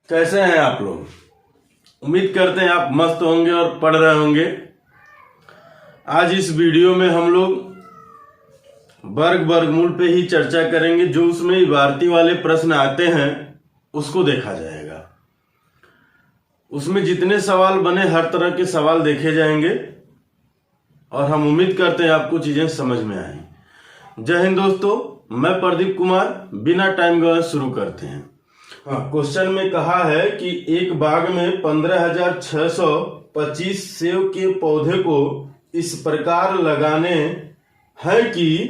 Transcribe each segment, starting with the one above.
कैसे हैं आप लोग। उम्मीद करते हैं आप मस्त होंगे और पढ़ रहे होंगे। आज इस वीडियो में हम लोग वर्गमूल पे ही चर्चा करेंगे। जो उसमें इबारती वाले प्रश्न आते हैं उसको देखा जाएगा। उसमें जितने सवाल बने हर तरह के सवाल देखे जाएंगे और हम उम्मीद करते हैं आपको चीजें समझ में आए। जय हिंद दोस्तों, मैं प्रदीप कुमार। बिना टाइम गवाए शुरू करते हैं। हाँ, क्वेश्चन में कहा है कि एक बाग में 15,625 सेब के पौधे को इस प्रकार लगाने हैं कि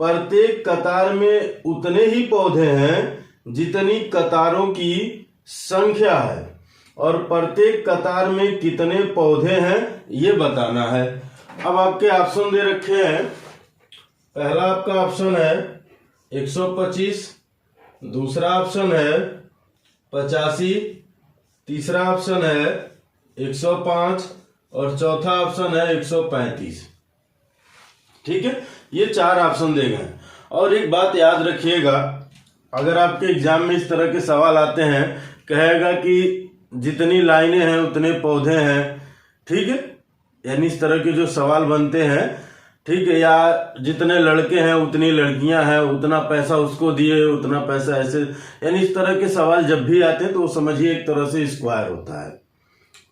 प्रत्येक कतार में उतने ही पौधे हैं जितनी कतारों की संख्या है और प्रत्येक कतार में कितने पौधे हैं ये बताना है। अब आपके ऑप्शन दे रखे हैं। पहला आपका ऑप्शन है 125, दूसरा ऑप्शन है 85, तीसरा ऑप्शन है 105 और चौथा ऑप्शन है 135। ठीक है, ये 4 ऑप्शन दे गए। और एक बात याद रखिएगा, अगर आपके एग्जाम में इस तरह के सवाल आते हैं, कहेगा कि जितनी लाइनें हैं उतने पौधे हैं, ठीक है, यानी इस तरह के जो सवाल बनते हैं, ठीक है, या जितने लड़के हैं उतनी लड़कियां हैं, उतना पैसा उसको दिए, उतना पैसा ऐसे, यानी इस तरह के सवाल जब भी आते हैं तो समझिए एक तरह से स्क्वायर होता है।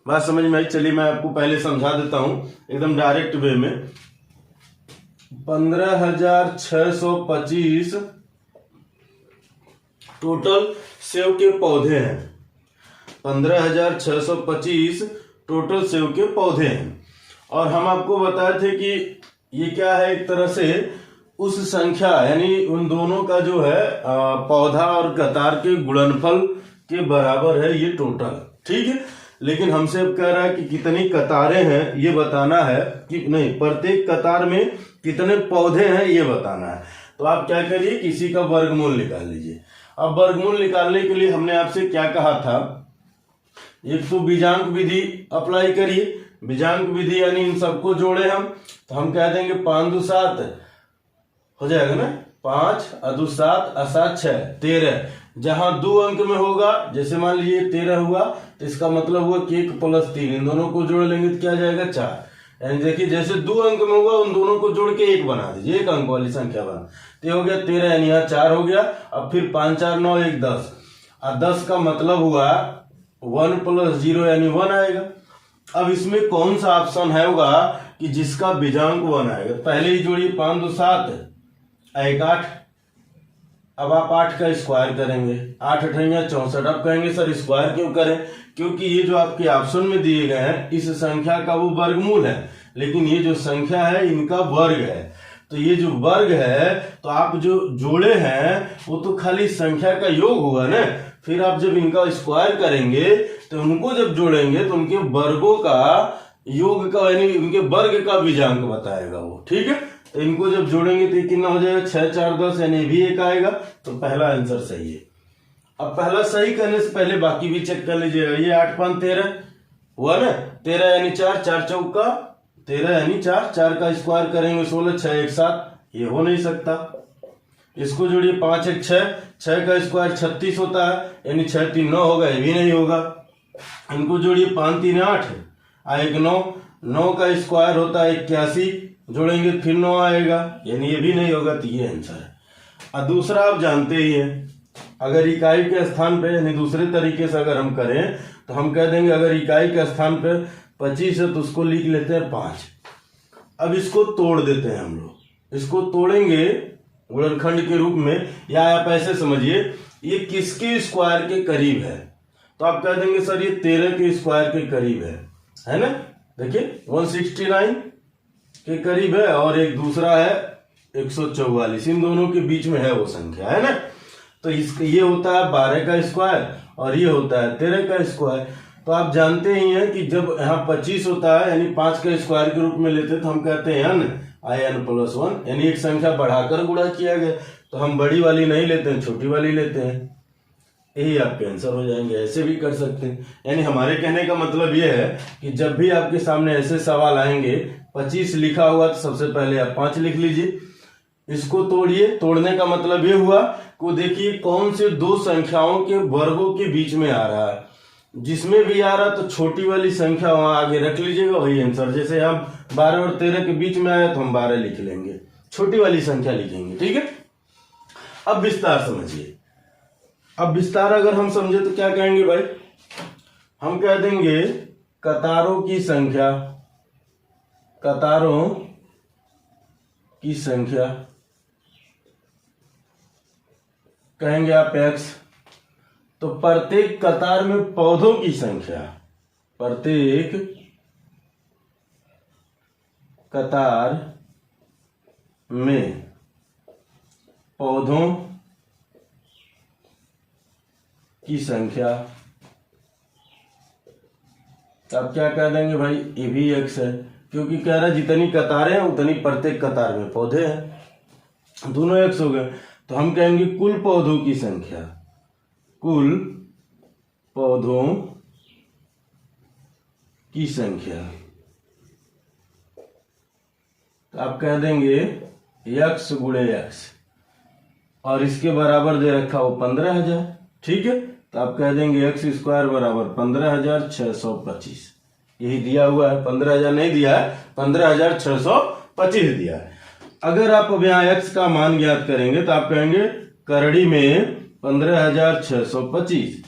बात समझ में आई? चलिए मैं आपको पहले समझा देता हूं एकदम डायरेक्ट वे में। 15,625 टोटल सेब के पौधे हैं। 15,625 टोटल सेब के पौधे हैं और हम आपको बताए थे कि ये क्या है, एक तरह से उस संख्या यानी उन दोनों का जो है पौधा और कतार के गुणनफल के बराबर है ये टोटल। ठीक है, लेकिन हमसे अब कह रहा है कि कितनी कतारें हैं ये बताना है, कि नहीं, प्रत्येक कतार में कितने पौधे हैं ये बताना है। तो आप क्या करिए, किसी का वर्गमूल निकाल लीजिए। अब वर्गमूल निकालने के लिए हमने आपसे क्या कहा था, एक तो बीजांक विधि अप्लाई करिए। बीजांक विधि यानी इन सबको जोड़े हम, तो हम कह देंगे 5 2 7 हो जाएगा ना, 5 2 7 7 6 13। जहां 2 अंक में होगा, जैसे मान लीजिए 13 हुआ, तो इसका मतलब हुआ कि 1 + 3, इन दोनों को जोड़ लेंगे तो क्या जाएगा 4। यानी देखिए जैसे 2 अंक में होगा उन दोनों को जोड़ के 1 बना दीजिए, 1 अंक वाली संख्या बना, तो हो गया 13, यानी यहाँ 4 हो गया। अब फिर 5 4 9 1 10, और 10 का मतलब हुआ 1 + 0 यानी 1 आएगा। अब इसमें कौन सा ऑप्शन है होगा कि जिसका बीजांक 1 आएगा। पहले ही जोड़िए, 5 2 7 1 8। अब आप 8 का स्क्वायर करेंगे, 8 8 64। अब कहेंगे सर स्क्वायर क्यों करें, क्योंकि ये जो आपके ऑप्शन में दिए गए हैं इस संख्या का वो वर्गमूल है, लेकिन ये जो संख्या है इनका वर्ग है। तो ये जो वर्ग है, तो आप जो जोड़े हैं वो तो खाली संख्या का योग हुआ ना। फिर आप जब इनका स्क्वायर करेंगे तो उनको जब जोड़ेंगे तो उनके वर्गों का योग का यानी उनके वर्ग का बीजांक बताएगा वो। ठीक है, तो इनको जब जोड़ेंगे तो कितना हो जाएगा, 6 4 10, यानी भी 1 आएगा। तो पहला आंसर सही है। अब पहला सही करने से पहले बाकी भी चेक कर लीजिएगा। ये 8 5 13 हुआ ना, 13 यानी 4 4 चौका 13 यानी 4, 4 का स्क्वायर करेंगे 16, 6 1 7, ये हो नहीं सकता। इसको जोड़िए, 5 1 6, 6 का स्क्वायर 36 होता है, यानी 6 3 9 होगा, ये भी नहीं होगा। इनको जोड़िए, 5 3 8 1 9, 9 का स्क्वायर होता है 81, जोड़ेंगे फिर 9 आएगा, यानी ये भी नहीं होगा। तो ये आंसर है। और दूसरा आप जानते ही हैं, अगर इकाई के स्थान पे यानी दूसरे तरीके से अगर हम करें तो हम कह देंगे अगर इकाई के स्थान पे 25 है तो उसको लिख लेते हैं 5। अब इसको तोड़ देते हैं हम लोग, इसको तोड़ेंगे गुणनखंड के रूप में, या आप ऐसे समझिए ये किसके स्क्वायर के करीब है, तो आप कह देंगे सर ये 13 के स्क्वायर के करीब है ना। देखिए 169 के करीब है और एक दूसरा है 144, इन दोनों के बीच में है वो संख्या, है ना। तो ये होता है 12 का स्क्वायर और ये होता है 13 का स्क्वायर। तो आप जानते ही हैं कि जब यहाँ 25 होता है यानी 5 का स्क्वायर के रूप में लेते हैं तो हम कहते हैं n + 1, यानी एक संख्या बढ़ाकर गुणा किया गया। तो हम बड़ी वाली नहीं लेते हैं, छोटी वाली लेते हैं। यही आपके आंसर हो जाएंगे। ऐसे भी कर सकते हैं, यानी हमारे कहने का मतलब ये है कि जब भी आपके सामने ऐसे सवाल आएंगे, 25 लिखा हुआ तो सबसे पहले आप 5 लिख लीजिए, इसको तोड़िए। तोड़ने का मतलब ये हुआ कि देखिए कौन से दो संख्याओं के वर्गों के बीच में आ रहा है। जिसमें भी आ रहा तो छोटी वाली संख्या वहां आगे रख लीजिएगा, वही आंसर। जैसे हम 12 और 13 के बीच में आया तो हम 12 लिख लेंगे, छोटी वाली संख्या लिखेंगे। ठीक है, अब विस्तार समझिए। अब विस्तार अगर हम समझे तो क्या कहेंगे भाई, हम कह देंगे कतारों की संख्या, कतारों की संख्या कहेंगे आप x, तो प्रत्येक कतार में पौधों की संख्या, प्रत्येक कतार में पौधों की संख्या, अब क्या कह देंगे भाई, ये भी x है, क्योंकि कह रहा है जितनी कतारें हैं उतनी प्रत्येक कतार में पौधे हैं, दोनों x हो गए। तो हम कहेंगे कुल पौधों की संख्या, कुल पौधों की संख्या, तो आप कह देंगे x गुणे x, और इसके बराबर दे रखा वो 15,000। ठीक है, तो आप कह देंगे x स्क्वायर बराबर 15,625, यही दिया हुआ है। 15,000 नहीं दिया है, 15,625 दिया है। अगर आप अब यहाँ x का मान ज्ञात करेंगे तो आप कहेंगे करड़ी में 15,625।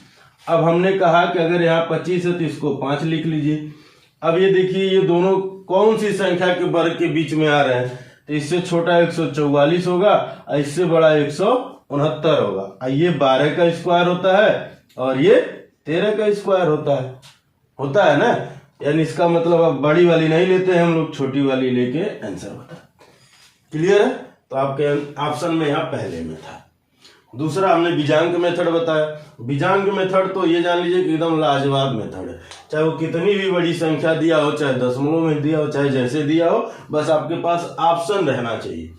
अब हमने कहा कि अगर यहाँ 25 है तो इसको 5 लिख लीजिए। अब ये देखिए ये दोनों कौन सी संख्या के वर्ग के बीच में आ रहे हैं, तो इससे छोटा 144 होगा और इससे बड़ा 169 होगा। ये 12 का स्क्वायर होता है और ये 13 का स्क्वायर होता है ना। यानी इसका मतलब अब बड़ी वाली नहीं लेते हैं हम लोग, छोटी वाली लेके आंसर बता। क्लियर है? तो आपके ऑप्शन में यहाँ पहले में था। दूसरा हमने बीजांक मेथड बताया। बीजांक मेथड तो ये जान लीजिए कि एकदम लाजवाब मेथड है। चाहे वो कितनी भी बड़ी संख्या दिया हो, चाहे दशमलव में दिया हो, चाहे जैसे दिया हो, बस आपके पास ऑप्शन रहना चाहिए।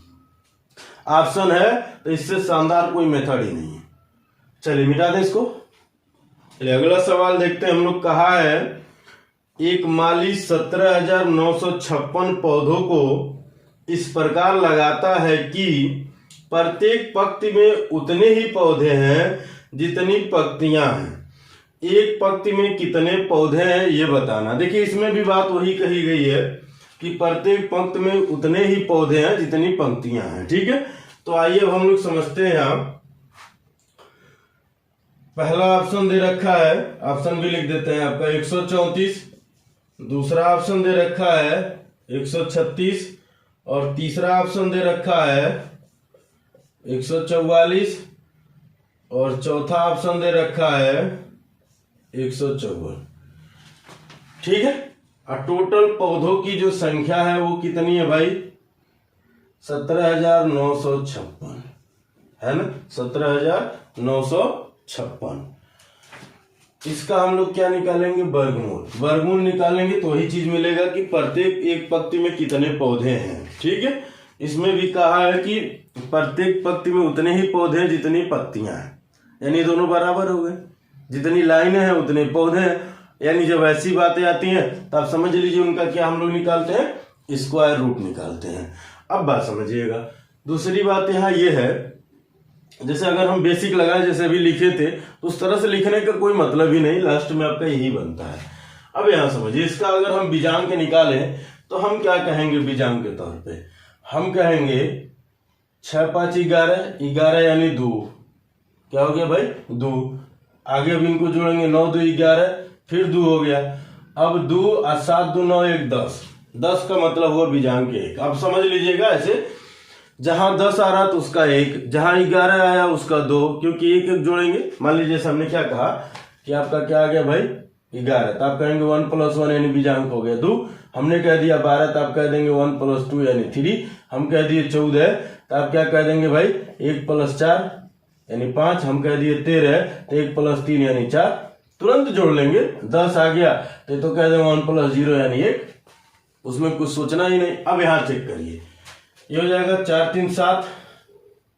ऑप्शन है तो इससे शानदार कोई मेथड ही नहीं है। चलिए मिटा दें इसको। चलिए अगला सवाल देखते हैं। हम लोग कहा है एक माली 17,956 पौधों को इस प्रकार लगाता है कि प्रत्येक पंक्ति में उतने ही पौधे हैं जितनी पंक्तियां हैं। एक पंक्ति में कितने पौधे हैं ये बताना। देखिए इसमें भी बात वही कही गई है कि प्रत्येक पंक्ति में उतने ही पौधे हैं जितनी पंक्तियां हैं। ठीक है, तो आइए अब हम लोग समझते हैं। यहाँ पहला ऑप्शन दे रखा है, ऑप्शन भी लिख देते हैं आपका 134। दूसरा ऑप्शन दे रखा है 136 और तीसरा ऑप्शन दे रखा है 144 और चौथा ऑप्शन दे रखा है 154। ठीक है, और टोटल पौधों की जो संख्या है वो कितनी है भाई, 17,956 है ना, 17,956। इसका हम लोग क्या निकालेंगे, वर्गमूल। वर्गमूल निकालेंगे तो वही चीज मिलेगा कि प्रत्येक एक पंक्ति में कितने पौधे हैं। ठीक है, इसमें भी कहा है कि प्रत्येक पंक्ति में उतने ही पौधे हैं जितनी पत्तियां हैं, यानी दोनों बराबर हो गए। जितनी लाइनें हैं उतने पौधे हैं। यानी जब ऐसी बातें आती हैं तो आप समझ लीजिए उनका क्या हम लोग निकालते हैं, स्क्वायर रूट निकालते हैं। अब बात समझिएगा। दूसरी बात यहाँ ये है, जैसे अगर हम बेसिक लगाए जैसे अभी लिखे थे तो उस तरह से लिखने का कोई मतलब ही नहीं, लास्ट में आपका यही बनता है। अब यहाँ समझिए, इसका अगर हम बीजांक निकालें तो हम क्या कहेंगे बीजांक के तौर पे, हम कहेंगे 6 5 11, 11 यानी 2, क्या हो गया भाई 2। आगे अब इनको जोड़ेंगे 9 2 11, फिर 2 हो गया। अब 2 और 7 2 9 1 10, 10 का मतलब हुआ बीजांक 1। अब समझ लीजिएगा ऐसे, जहां 10 आ रहा तो उसका 1, जहां 11 आया उसका 2, क्योंकि 1 1 जोड़ेंगे। मान लीजिए हमने क्या कहा कि आपका क्या आ गया भाई 11, तो आप कहेंगे 1 + 1 यानी बीजांक हो गया 2। हमने कह दिया 12, तो आप कह देंगे 1 + 2 यानी 3। हम कह दिए 14, तो आप क्या कह देंगे भाई 1 + 4 यानी 5। हम कह दिए 13, तो 1 + 3 यानी 4। तुरंत जोड़ लेंगे। 10 आ गया तो कह देंगे 1 + 0 यानी 1, उसमें कुछ सोचना ही नहीं। अब यहाँ चेक करिए, ये हो जाएगा 4 3 7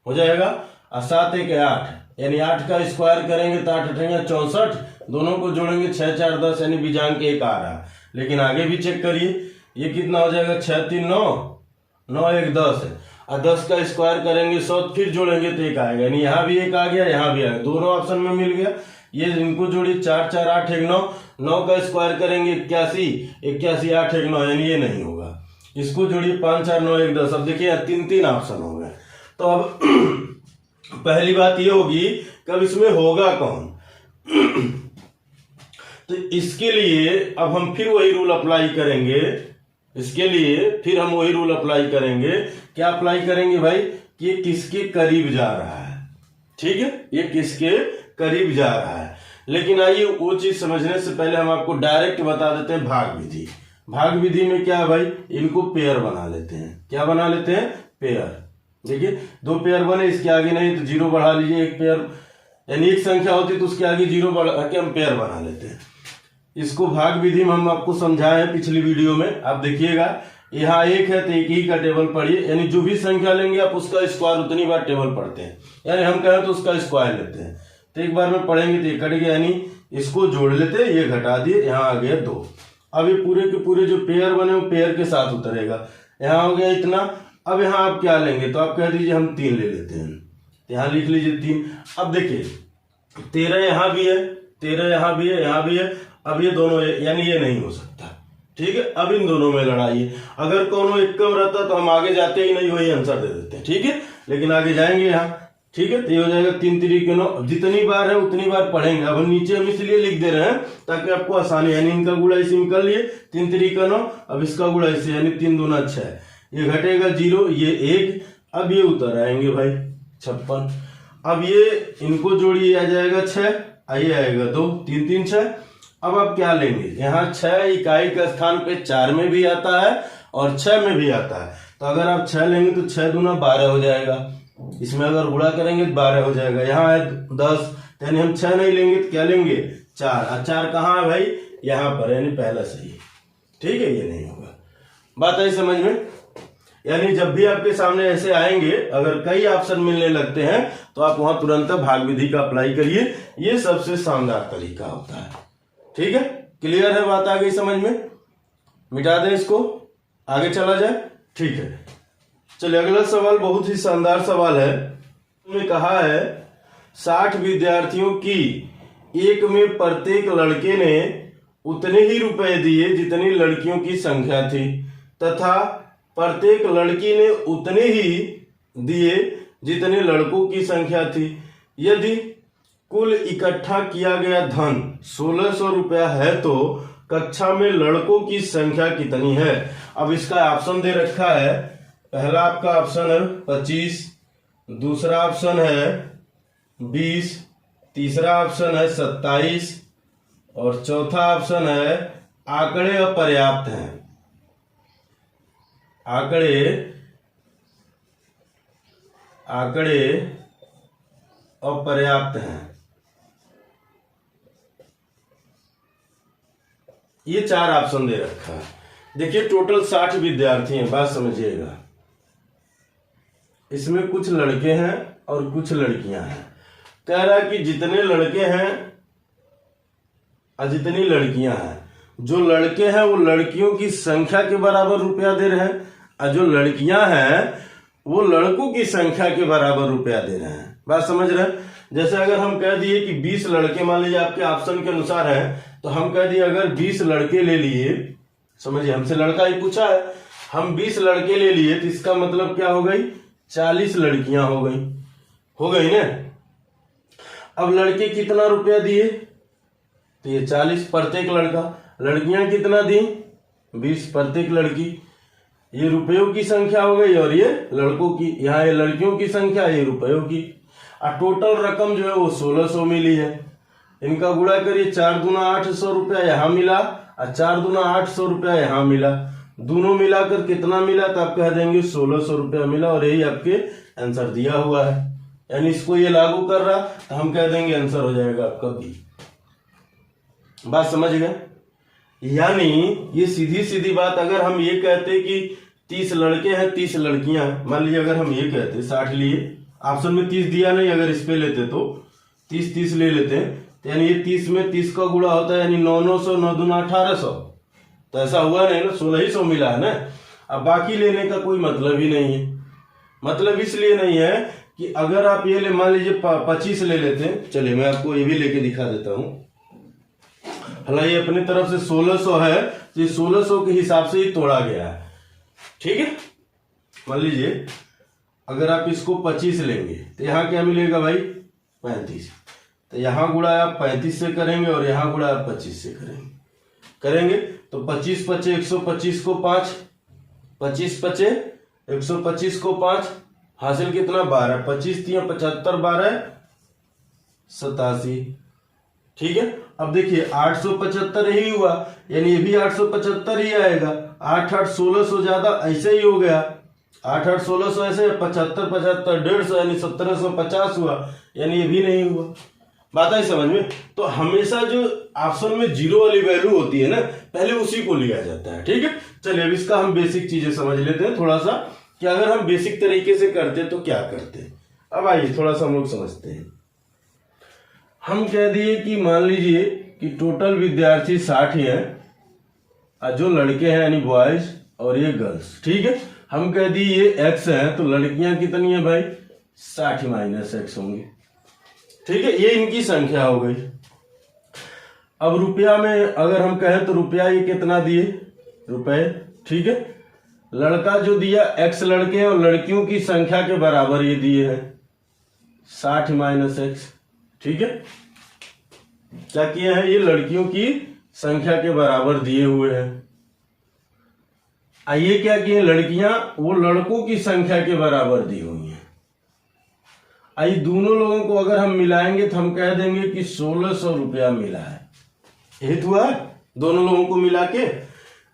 हो जाएगा, और 7 1 8 यानी 8 का स्क्वायर करेंगे तो 8 8 64, दोनों को जोड़ेंगे 6 4 10 यानी बीजांक 1 आ रहा। लेकिन आगे भी चेक करिए, ये कितना हो जाएगा 6 3 9 9 1 10 है। और 10 का स्क्वायर करेंगे 100, फिर जोड़ेंगे तो 1 आएगा, यानी यहाँ भी 1 आ गया, यहाँ भी आ गया, दोनों ऑप्शन में मिल गया। ये इनको जोड़ी 4 4 8 1 9, 9 का स्क्वायर करेंगे 81, 81 8 1 9, यानी ये नहीं होगा। इसको जोड़िए 5 4 9 1 10। अब देखिए 3 ऑप्शन हो गए। तो अब पहली बात ये होगी कि अब इसमें होगा कौन। तो इसके लिए अब हम फिर वही रूल अप्लाई करेंगे। इसके लिए फिर हम वही रूल अप्लाई करेंगे। क्या अप्लाई करेंगे भाई कि ये किसके करीब जा रहा है। ठीक है, ये किसके करीब जा रहा है। लेकिन आइए वो चीज समझने से पहले हम आपको डायरेक्ट बता देते हैं भाग विधि। भाग विधि में क्या है भाई, इनको पेयर बना लेते हैं। क्या बना लेते हैं, पेयर। देखिए 2 पेयर बने, इसके आगे नहीं तो 0 बढ़ा लीजिए, 1 पेयर यानी एक संख्या होती तो उसके आगे 0 बढ़ा के हम पेयर बना लेते हैं। इसको भाग विधि में हम आपको समझाए हैं पिछली वीडियो में। आप देखिएगा यहाँ 1 है तो 1 ही का टेबल पढ़िए, यानी जो भी संख्या लेंगे आप उसका स्क्वायर उतनी बार टेबल पढ़ते हैं। यानी हम कहें तो उसका स्क्वायर लेते हैं, तो एक बार में पढ़ेंगे तो ये कट गया, यानी इसको जोड़ लेते हैं, ये घटा दिए, यहाँ आ गया 2। अब ये पूरे के पूरे जो पेयर बने वो पेयर के साथ उतरेगा। यहाँ हो गया इतना। अब यहाँ आप क्या लेंगे, तो आप कह दीजिए हम 3 ले लेते हैं, यहाँ लिख लीजिए 3। अब देखिए 13 यहाँ भी है, 13 यहाँ भी है, यहाँ भी है। अब ये दोनों यानी ये नहीं हो सकता। ठीक है, अब इन दोनों में लड़ाई है। अगर कोनो एक कम रहता तो हम आगे जाते ही नहीं, वही आंसर दे देते हैं। ठीक है, लेकिन आगे जाएंगे यहाँ। ठीक है, तो ये हो जाएगा 3 3 9। जितनी बार है उतनी बार पढ़ेंगे। अब नीचे हम इसलिए लिख दे रहे हैं ताकि आपको आसानी, यानी इनका गुणा इसी में कर लिए 3 3 9। अब इसका गुणा इसे, यानी 3 दूना 6, ये घटेगा 0, ये 1। अब ये उतर आएंगे भाई 56। अब ये इनको जोड़िए, आ जाएगा 6, आइए आएगा 2, 3 3 6। अब आप क्या लेंगे, यहाँ 6 इकाई का स्थान पे 4 में भी आता है और 6 में भी आता है। तो अगर आप 6 लेंगे तो 6 दूना 12 हो जाएगा। इसमें अगर गुणा करेंगे तो 12 हो जाएगा। यहाँ है 10, यानी हम 6 नहीं लेंगे तो क्या लेंगे, 4। और 4 कहाँ है भाई, यहाँ पर, यानी पहला सही। ठीक है, ये नहीं होगा। बात आई समझ में। यानी जब भी आपके सामने ऐसे आएंगे, अगर कई ऑप्शन मिलने लगते हैं तो आप वहां तुरंत भाग विधि का अप्लाई करिए। ये सबसे शानदार तरीका होता है। ठीक है, क्लियर है, बात आ गई समझ में। मिटा दें इसको, आगे चला जाए। ठीक है, चलिए अगला सवाल बहुत ही शानदार सवाल है। उन्होंने कहा है 60 विद्यार्थियों की एक में प्रत्येक लड़के ने उतने ही रुपए दिए जितनी लड़कियों की संख्या थी, तथा प्रत्येक लड़की ने उतने ही दिए जितने लड़कों की संख्या थी। यदि कुल इकट्ठा किया गया धन 1600 रुपया है तो कक्षा में लड़कों की संख्या कितनी है। अब इसका ऑप्शन दे रखा है। पहला आपका ऑप्शन है 25, दूसरा ऑप्शन है 20, तीसरा ऑप्शन है 27 और चौथा ऑप्शन है आंकड़े अपर्याप्त हैं। आंकड़े अपर्याप्त हैं। ये 4 ऑप्शन दे रखा है। देखिए टोटल 60 विद्यार्थी हैं, बात समझिएगा। इसमें कुछ लड़के हैं और कुछ लड़कियां हैं। कह रहा है कि जितने लड़के हैं और जितनी लड़कियां हैं, जो लड़के हैं वो लड़कियों की संख्या के बराबर रुपया दे रहे हैं और जो लड़कियां हैं वो लड़कों की संख्या के बराबर रुपया दे रहे हैं। बात समझ रहे हैं। जैसे अगर हम कह दिए कि 20 लड़के, मान लीजिए आपके ऑप्शन के अनुसार है, तो हम कह दिए अगर 20 लड़के ले लिए, समझिए हमसे लड़का ही पूछा है, हम 20 लड़के ले लिए तो इसका मतलब क्या हो गई, 40 लड़कियां हो गई ना। अब लड़के कितना रुपया दिए, तो ये 40 प्रत्येक लड़का। लड़कियां कितना दी, 20 प्रत्येक लड़की। ये रुपयों की संख्या हो गई और ये लड़कों की। यहाँ ये लड़कियों की संख्या, ये रुपयों की। और टोटल रकम जो है वो 1600 मिली है। इनका गुणा करिए, 4 दूना 800 रुपया यहाँ मिला और 4 दूना 800 रुपया यहाँ मिला। दोनों मिलाकर कितना मिला, तो आप कह देंगे 1600 रुपया मिला और यही आपके आंसर दिया हुआ है। यानी इसको ये लागू कर रहा तो हम कह देंगे आंसर हो जाएगा आपका बी। बात समझ गए। यानी ये सीधी सीधी बात, अगर हम ये कहते कि 30 लड़के हैं 30 लड़कियां हैं, मान लीजिए अगर हम ये कहते 60 लिए, ऑप्शन में 30 दिया नहीं, अगर इस पे लेते तो 30 ले लेते हैं, तो यानी ये 30 में 30 का गुणा होता है, यानी 9 900 9 दूना 1800। तो ऐसा हुआ नहीं ना, 1600 मिला है ना। अब बाकी लेने का कोई मतलब ही नहीं है। मतलब इसलिए नहीं है कि अगर आप ये मान लीजिए 25 ले लेते हैं, चलिए मैं आपको ये भी लेके दिखा देता हूं। हालांकि अपनी तरफ से 1600 है, तो ये 1600 के हिसाब से ही तोड़ा गया है, ठीक है। मान लीजिए अगर आप इसको 25 लेंगे तो यहाँ क्या मिलेगा भाई 35, तो यहाँ गुणा आप 35 से करेंगे और यहाँ गुणा आप 25 से करेंगे तो 25 पचे 125 को 5, 25 पचे 125 को 5, हासिल कितना 12, 25 3 75, 12 87, ठीक है। अब देखिए 875 ही हुआ, यानी ये भी 875 ही आएगा। 8 8 1600 ज्यादा ऐसे ही हो गया, 8 8 1600 ऐसे, 75 75 150 यानी 1750 हुआ, यानी ये भी नहीं हुआ। बात आई समझ में। तो हमेशा जो ऑप्शन में जीरो वाली वैल्यू होती है ना, पहले उसी को लिया जाता है, ठीक है। चलिए अब इसका हम बेसिक चीजें समझ लेते हैं थोड़ा सा, कि अगर हम बेसिक तरीके से करते तो क्या करते। अब आइए थोड़ा सा हम लोग समझते हैं। हम कह दिए कि मान लीजिए कि टोटल विद्यार्थी 60 है, जो लड़के हैं यानी बॉयज और ये गर्ल्स, ठीक है। हम कह दिए ये x है, तो लड़कियां कितनी है भाई 60 माइनस x होंगे, ठीक है। ये इनकी संख्या हो गई। अब रुपया में अगर हम कहें तो रुपया ये कितना दिए रुपए, ठीक है। लड़का जो दिया x लड़के हैं और लड़कियों की संख्या के बराबर ये दिए हैं 60 माइनस x, ठीक है। क्या किए हैं, ये लड़कियों की संख्या के बराबर दिए हुए हैं। आइए क्या किए, लड़कियां वो लड़कों की संख्या के बराबर दी हुई हैं। आइए दोनों लोगों को अगर हम मिलाएंगे तो हम कह देंगे कि 1600 रुपया मिला है, हित हुआ दोनों लोगों को मिला के।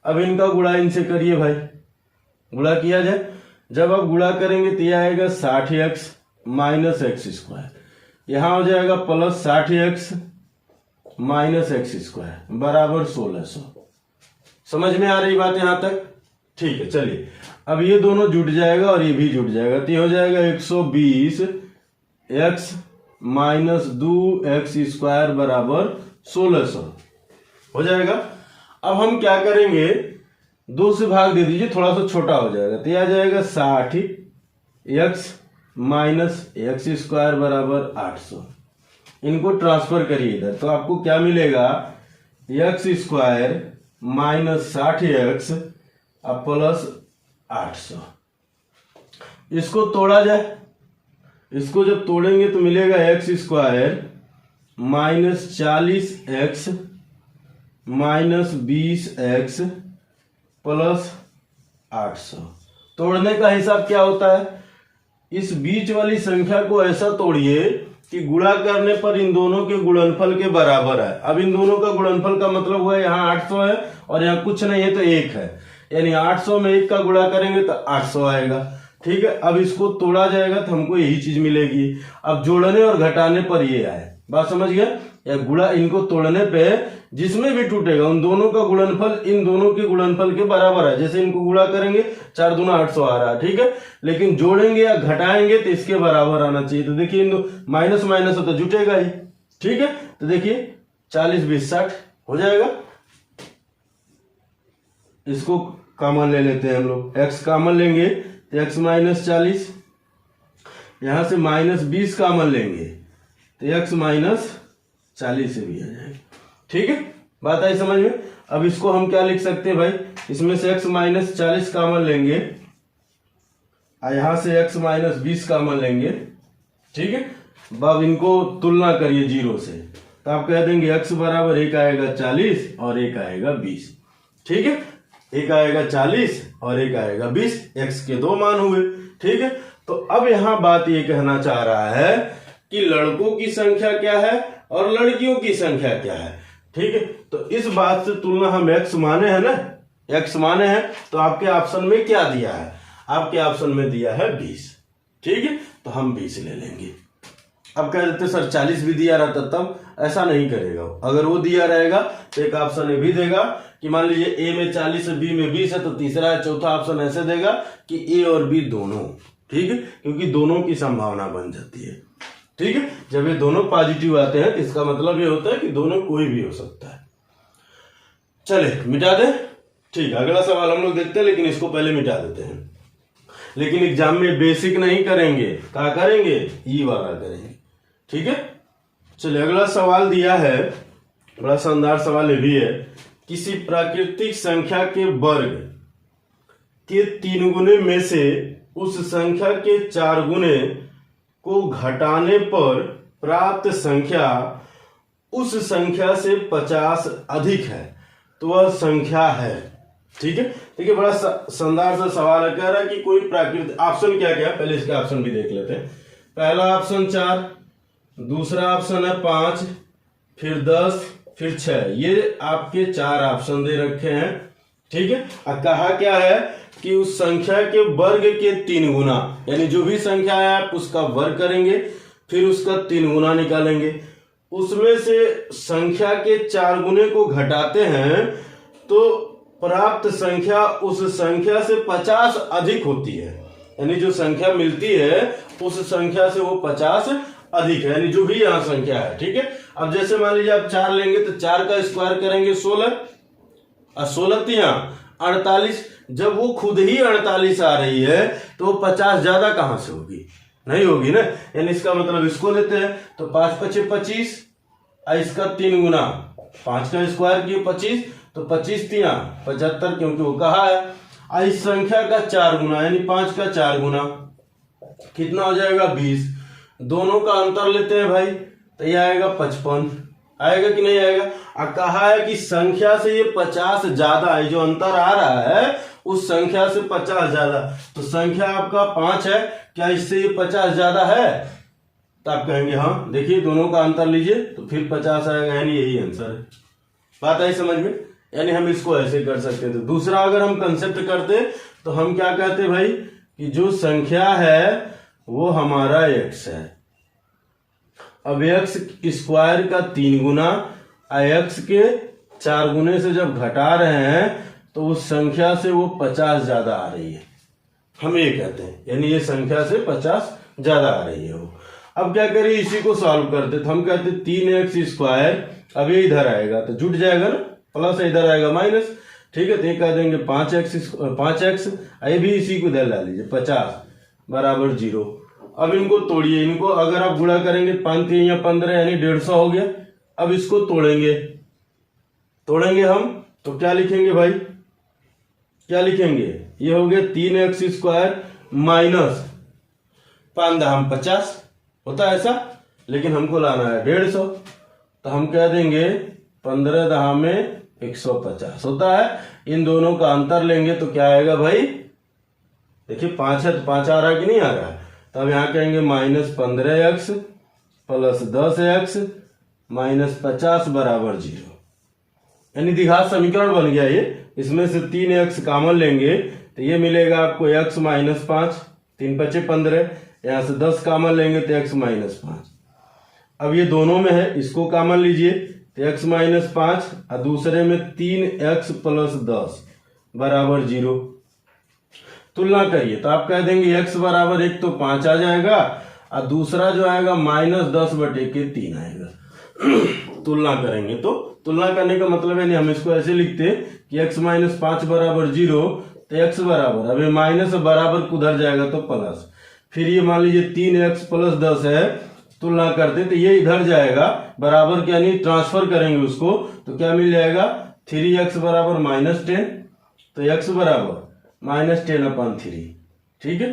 अब इनका गुणा इनसे करिए भाई, गुणा किया जाए। जब आप गुणा करेंगे तो यह आएगा 60x माइनस एक्स स्क्वायर, यहां हो जाएगा plus 60x minus x square बराबर 1600। समझ में आ रही बात यहां तक, ठीक है। चलिए अब ये दोनों जुट जाएगा और ये भी जुट जाएगा, तो ये हो जाएगा 120x माइनस 2x स्क्वायर बराबर 1600 हो जाएगा। अब हम क्या करेंगे, 2 से भाग दे दीजिए, थोड़ा सा छोटा हो जाएगा, तो यह आ जाएगा 60x माइनस एक्स स्क्वायर बराबर 800। इनको ट्रांसफर करिए इधर, तो आपको क्या मिलेगा x square minus 60x plus 800। इसको तोड़ा जाए, इसको जब तोड़ेंगे तो मिलेगा x square minus 40x minus 20x plus 800। तोड़ने का हिसाब क्या होता है, इस बीच वाली संख्या को ऐसा तोड़िए कि गुणा करने पर इन दोनों के गुणनफल के बराबर है। अब इन दोनों का गुणनफल का मतलब हुआ यहाँ 800 है और यहाँ कुछ नहीं है तो 1 है, यानी 800 में 1 का गुणा करेंगे तो 800 आएगा, ठीक है। अब इसको तोड़ा जाएगा तो हमको यही चीज मिलेगी। अब जोड़ने और घटाने पर ये आए, बात समझ गया। या गुणा, इनको तोड़ने पे जिसमें भी टूटेगा उन दोनों का गुणनफल इन दोनों के गुणनफल के बराबर है। जैसे इनको गुणा करेंगे 4 दूना 800 आ रहा है, ठीक है। लेकिन जोड़ेंगे या घटाएंगे तो इसके बराबर आना चाहिए। तो देखिए इन माइनस माइनस हो तो जुटेगा ही, ठीक है। तो देखिए 40 20 60 हो जाएगा। इसको कॉमन ले लेते हैं हम लोग, x कॉमन लेंगे तो x माइनस 40, यहां से माइनस 20 कॉमन लेंगे तो x माइनस 40 से भी आ जाएगा, ठीक है। बात आई समझ में। अब इसको हम क्या लिख सकते हैं भाई, इसमें से x माइनस 40 कॉमन लेंगे और यहां से x माइनस 20 कॉमन लेंगे, ठीक है। अब इनको तुलना करिए 0 से, तो आप कह देंगे x बराबर एक आएगा 40 और एक आएगा 20, ठीक है। एक आएगा 40 और एक आएगा 20, x के 2 मान हुए, ठीक है। तो अब यहां बात ये कहना चाह रहा है कि लड़कों की संख्या क्या है और लड़कियों की संख्या क्या है, ठीक है। तो इस बात से तुलना हम x माने हैं ना, x माने हैं, तो आपके ऑप्शन में क्या दिया है, आपके ऑप्शन में दिया है 20, ठीक है। तो हम 20 ले लेंगे। अब कह देते सर 40 भी दिया रहता तब, ऐसा नहीं करेगा। अगर वो दिया रहेगा तो एक ऑप्शन ये भी देगा कि मान लीजिए ए में 40 है, बी में 20 है, तो तीसरा है चौथा ऑप्शन ऐसे देगा कि ए और बी दोनों, ठीक है, क्योंकि दोनों की संभावना बन जाती है, ठीक है। जब ये दोनों पॉजिटिव आते हैं तो इसका मतलब ये होता है कि दोनों कोई भी हो सकता है। चले मिटा दे, ठीक है। अगला सवाल हम लोग देखते हैं, लेकिन इसको पहले मिटा देते हैं। लेकिन एग्जाम में बेसिक नहीं करेंगे, क्या करेंगे, ई वाला करेंगे। ठीक है, चलिए अगला सवाल दिया है, बड़ा शानदार सवाल ये भी है। किसी प्राकृतिक संख्या के वर्ग के 3 गुने में से उस संख्या के 4 गुने को घटाने पर प्राप्त संख्या उस संख्या से 50 अधिक है, तो वह संख्या है। ठीक है, देखिए बड़ा शानदार सा सवाल है। कह रहा है कि कोई प्राकृतिक, ऑप्शन क्या क्या, पहले इसके ऑप्शन भी देख लेते हैं। पहला ऑप्शन 4, दूसरा ऑप्शन है 5, फिर 10, फिर 6। ये आपके 4 ऑप्शन दे रखे हैं। ठीक है, और कहा क्या है कि उस संख्या के वर्ग के 3 गुना, यानी जो भी संख्या है आप उसका वर्ग करेंगे, फिर उसका 3 गुना निकालेंगे, उसमें से संख्या के 4 गुने को घटाते हैं तो प्राप्त संख्या उस संख्या से 50 अधिक होती है। यानी जो संख्या मिलती है उस संख्या से वो 50 अधिक है, यानी जो भी यहाँ संख्या है। ठीक है, अब जैसे मान लीजिए आप 4 लेंगे तो 4 का स्क्वायर करेंगे 16, और 16 यहाँ 48। जब वो खुद ही 48 आ रही है तो वो 50 ज्यादा कहां से होगी, नहीं होगी ना। यानी इसका मतलब इसको लेते हैं तो 5 × 5 = 25, इसका 3 गुना, 5 का स्क्वायर किए 25, तो 25 × 3 = 75, क्योंकि वो कहा है। इस संख्या का 4 गुना, यानी 5 का 4 गुना कितना हो जाएगा, 20। दोनों का अंतर लेते हैं भाई, तो ये आएगा 55, आएगा कि नहीं आएगा। कहा है कि संख्या से ये 50 ज्यादा है, जो अंतर आ रहा है उस संख्या से 50 ज्यादा। तो संख्या आपका 5 है, क्या इससे ये 50 ज्यादा है, तो आप कहेंगे हाँ। देखिए दोनों का अंतर लीजिए तो फिर 50 आएगा, यानी यही आंसर है। बात आई समझ में, यानी हम इसको ऐसे कर सकते थे। दूसरा अगर हम कंसेप्ट करते तो हम क्या कहते भाई कि जो संख्या है वो हमारा x है। अब x स्क्वायर का 3 गुना x के 4 गुने से जब घटा रहे हैं तो उस संख्या से वो 50 ज्यादा आ रही है, हम ये कहते हैं। यानी ये संख्या से 50 ज्यादा आ रही है वो। अब क्या करें, इसी को सॉल्व करते तो हम कहते 3x स्क्वायर, अब ये इधर आएगा तो जुट जाएगा ना, प्लस इधर आएगा माइनस। ठीक है, तो ये कह देंगे 5x, ये भी इसी को इधर ला लीजिए, 50 बराबर 0। अब इनको तोड़िए, इनको अगर आप गुणा करेंगे 5 × 3 = 15, यानी 150 हो गया। अब इसको तोड़ेंगे हम तो क्या लिखेंगे भाई, क्या लिखेंगे, ये हो गया 3x स्क्वायर माइनस 5 × 50, होता है ऐसा, लेकिन हमको लाना है 150, तो हम कह देंगे 15 × 150 होता है। इन दोनों का अंतर लेंगे तो क्या आएगा भाई, देखिए 5 है तो 5 आ रहा है कि नहीं आ रहा है। तब यहाँ कहेंगे -15x + 10x - 50 बराबर 0, यानी द्विघात समीकरण बन गया ये। इसमें से 3x कॉमन लेंगे तो ये मिलेगा आपको x - 5, 3 × 5 = 15, यहाँ से 10 कॉमन लेंगे तो x - 5। अब ये दोनों में है, इसको कॉमन लीजिए तो x - 5, और दूसरे में 3x + 10 बराबर 0। तुलना करिए तो आप कह देंगे x बराबर 1 तो 5 आ जाएगा, और दूसरा जो आएगा -10/3 आएगा। तुलना करेंगे तो तुलना करने का मतलब है, हम इसको ऐसे लिखते कि x - 5 बराबर 0, तो x बराबर, अब ये माइनस बराबर उधर जाएगा तो प्लस, फिर ये मान लीजिए 3x + 10 है, तुलना करते तो ये इधर जाएगा बराबर के, यानी ट्रांसफर करेंगे उसको तो क्या मिल जाएगा, 3x बराबर -10, तो x बराबर -10/3। ठीक है,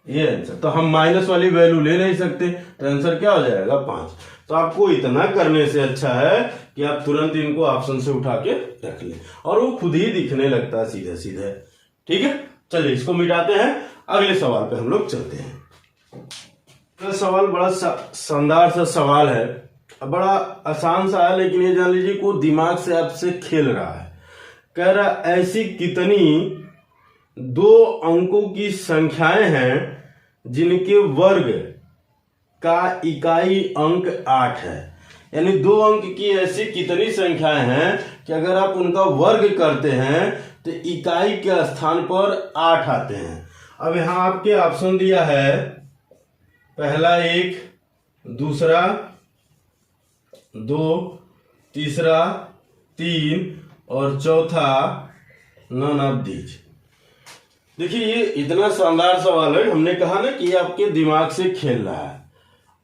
ये आंसर। तो हम माइनस वाली वैल्यू ले नहीं सकते, तो आंसर क्या हो जाएगा 5। तो आपको इतना करने से अच्छा है कि आप तुरंत इनको ऑप्शन से उठा के रख लें, और वो खुद ही दिखने लगता है सीधे सीधे। ठीक है, चलिए इसको मिटाते हैं, अगले सवाल पे हम लोग चलते हैं। तो सवाल बड़ा शानदार सा सवाल है, बड़ा आसान सा है, लेकिन ये जान लीजिए को दिमाग से आपसे खेल रहा है। कह रहा ऐसी कितनी 2 अंकों की संख्याएं हैं जिनके वर्ग का इकाई अंक 8 है। यानी 2 अंक की ऐसी कितनी संख्याएं हैं कि अगर आप उनका वर्ग करते हैं तो इकाई के स्थान पर 8 आते हैं। अब यहां आपके ऑप्शन दिया है, पहला 1, दूसरा 2, तीसरा 3 और चौथा नन ऑफ दीज। देखिए ये इतना शानदार सवाल है, हमने कहा ना कि ये आपके दिमाग से खेल रहा है।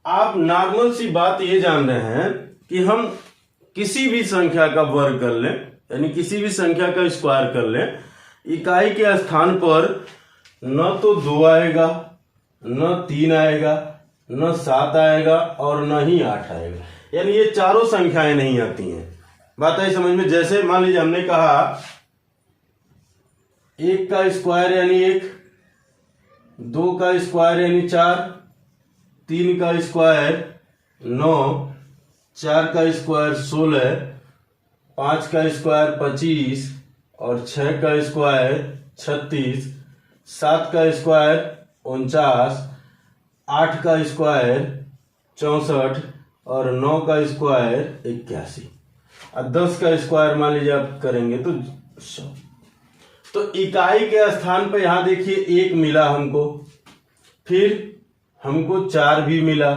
आप नॉर्मल सी बात ये जान रहे हैं कि हम किसी भी संख्या का वर्ग कर लें, यानी किसी भी संख्या का स्क्वायर कर लें, इकाई के स्थान पर न तो 2 आएगा, न 3 आएगा, न 7 आएगा और न ही 8 आएगा, यानी ये चारों संख्याएं नहीं आती हैं। बात आई समझ में? जैसे मान लीजिए हमने कहा 1 का स्क्वायर यानी 1, 2 का स्क्वायर यानी 4, 3 का स्क्वायर 9, 4 का स्क्वायर 16, 5 का स्क्वायर 25 और 6 का स्क्वायर 36, 7 का स्क्वायर 49, 8 का स्क्वायर 64 और 9 का स्क्वायर 81 और 10 का स्क्वायर मान लीजिए आप करेंगे तो 100। तो इकाई के स्थान पे यहां देखिए 1 मिला हमको, फिर हमको 4 भी मिला,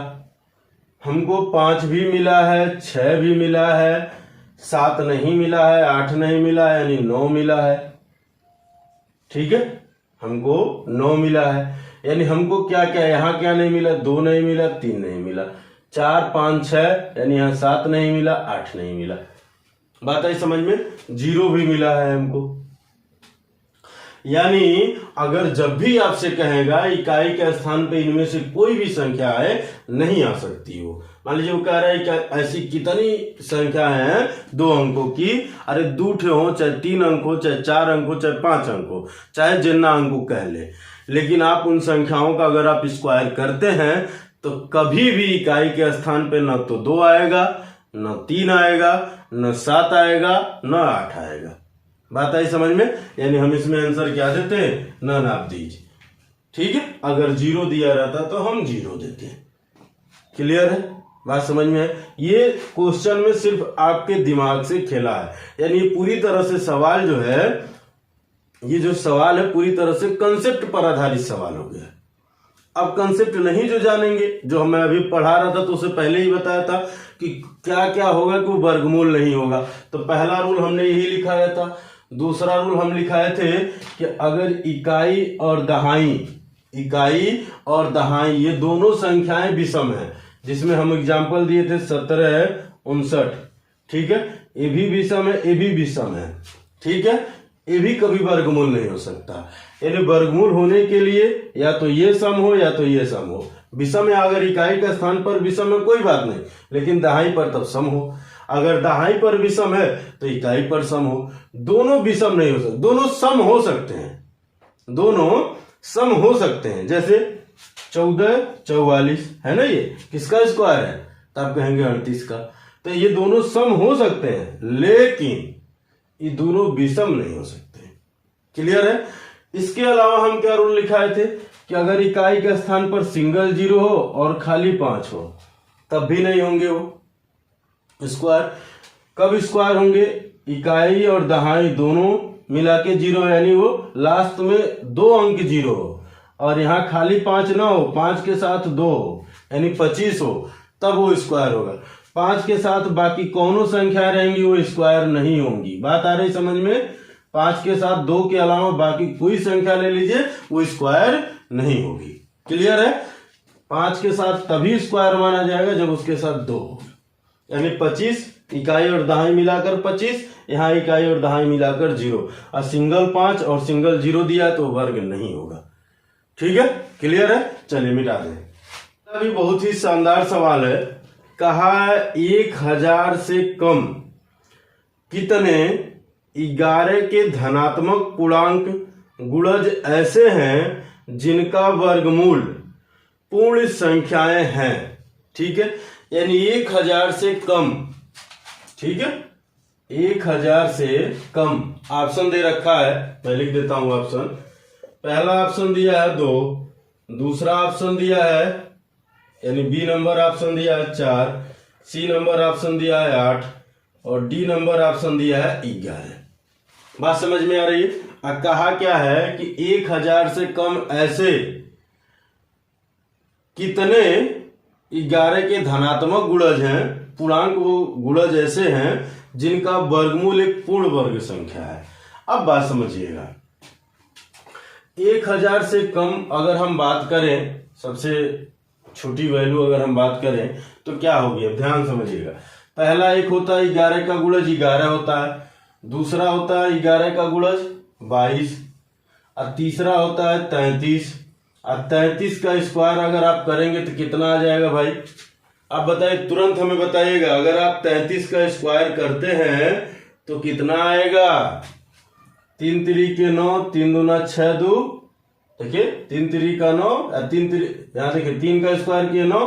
हमको 5 भी मिला है, 6 भी मिला है, 7 नहीं मिला है, 8 नहीं मिला है, यानी 9 मिला है। ठीक है, हमको 9 मिला है, यानी हमको क्या क्या यहां क्या नहीं मिला, 2 नहीं मिला, 3 नहीं मिला, 4 5 6, यानी यहां 7 नहीं मिला, 8 नहीं मिला। बात आई समझ में? 0 भी मिला है हमको। यानी अगर जब भी आपसे कहेगा इकाई के स्थान पे इनमें से कोई भी संख्या है नहीं आ सकती हो, मान लीजिए वो कह रहा है कि ऐसी कितनी संख्या है 2 अंकों की, अरे 2 ठे हो, चाहे 3 अंक हो, चाहे 4 अंक हो, चाहे 5 अंक हो, चाहे जितना अंक को कह ले, लेकिन आप उन संख्याओं का अगर आप स्क्वायर करते हैं तो कभी भी इकाई के स्थान पे न तो 2 आएगा, न 3 आएगा, न 7 आएगा, न 8 आएगा। बात आई समझ में? यानी हम इसमें आंसर क्या देते हैं, नन आप दीजिए। ठीक है, अगर 0 दिया रहता तो हम 0 देते हैं। क्लियर है? बात समझ में है? ये क्वेश्चन में सिर्फ आपके दिमाग से खेला है, यानी ये पूरी तरह से सवाल जो है, ये जो सवाल है पूरी तरह से कंसेप्ट पर आधारित सवाल हो गया। अब कंसेप्ट नहीं जो जानेंगे, जो मैं अभी पढ़ा रहा था तो उसे पहले ही बताया था कि क्या क्या होगा कि वो वर्गमूल नहीं होगा। तो पहला रूल हमने यही लिखाया था। दूसरा रूल हम लिखाए थे कि अगर इकाई और दहाई ये दोनों संख्याएं विषम हैं, जिसमें हम एग्जांपल दिए थे 17 59, ठीक है, ये भी विषम है, ये भी विषम है, ठीक है, ये भी कभी वर्गमूल नहीं हो सकता। यानी वर्गमूल होने के लिए या तो ये सम हो या तो ये सम हो। विषम है अगर इकाई का स्थान पर विषम है कोई बात नहीं, लेकिन दहाई पर तब सम हो। अगर दहाई पर विषम है तो इकाई पर सम हो। दोनों विषम नहीं हो सकते, दोनों सम हो सकते हैं, दोनों सम हो सकते हैं। जैसे 14 44 है ना, ये किसका स्क्वायर है, तो आप कहेंगे 38 का। तो ये दोनों सम हो सकते हैं, लेकिन ये दोनों विषम नहीं हो सकते। क्लियर है? इसके अलावा हम क्या रूल लिखाए थे कि अगर इकाई के स्थान पर सिंगल 0 हो और खाली 5 हो तब भी नहीं होंगे वो स्क्वायर। कब स्क्वायर होंगे? इकाई और दहाई दोनों मिला के 0, यानी वो लास्ट में 2 अंक 0 हो और यहाँ खाली 5 ना हो, 5 के साथ 2 हो, यानी 25 हो, तब वो स्क्वायर होगा। 5 के साथ बाकी कौनों संख्या रहेंगी वो स्क्वायर नहीं होंगी। बात आ रही समझ में? 5 के साथ 2 के अलावा बाकी कोई संख्या ले लीजिए वो स्क्वायर नहीं होगी। क्लियर है? 5 के साथ तभी स्क्वायर माना जाएगा जब उसके साथ 2 हो, यानी 25 इकाई और दहाई मिलाकर 25, यहाँ इकाई और दहाई मिलाकर 0, और सिंगल 5 और सिंगल 0 दिया तो वर्ग नहीं होगा। ठीक है? क्लियर है? चलिए मिटा दें। अभी बहुत ही शानदार सवाल है। कहा 1000 से कम कितने 11 के धनात्मक पूर्णांक गुणज ऐसे हैं जिनका वर्गमूल पूर्ण संख्याएं हैं। ठीक है, यानी 1000 से कम। ठीक है, 1000 से कम ऑप्शन दे रखा है, मैं लिख देता हूं ऑप्शन। पहला ऑप्शन दिया है 2, दूसरा ऑप्शन दिया है यानी बी नंबर ऑप्शन दिया है 4, सी नंबर ऑप्शन दिया है 8 और डी नंबर ऑप्शन दिया है 11। बात समझ में आ रही है? कहा क्या है कि 1000 से कम ऐसे कितने 11 के धनात्मक गुणज हैं, पूर्णांक वो गुणज ऐसे हैं जिनका वर्गमूल एक पूर्ण वर्ग संख्या है। अब बात समझिएगा, 1000 से कम अगर हम बात करें, सबसे छोटी वैल्यू अगर हम बात करें तो क्या होगी, अब ध्यान समझिएगा। पहला एक होता है 11 का गुणज 11 होता है, दूसरा होता है 11 का गुणज 22, और तीसरा होता है 33। और 33 का स्क्वायर अगर आप करेंगे तो कितना आ जाएगा भाई, आप बताइए, तुरंत हमें बताइएगा। अगर आप 33 का स्क्वायर करते हैं तो कितना आएगा, 3 3 9, 3 दूना 6 2, देखिए 3 3 का 9, 3 3 यहाँ देखिए 3 का स्क्वायर किए 9,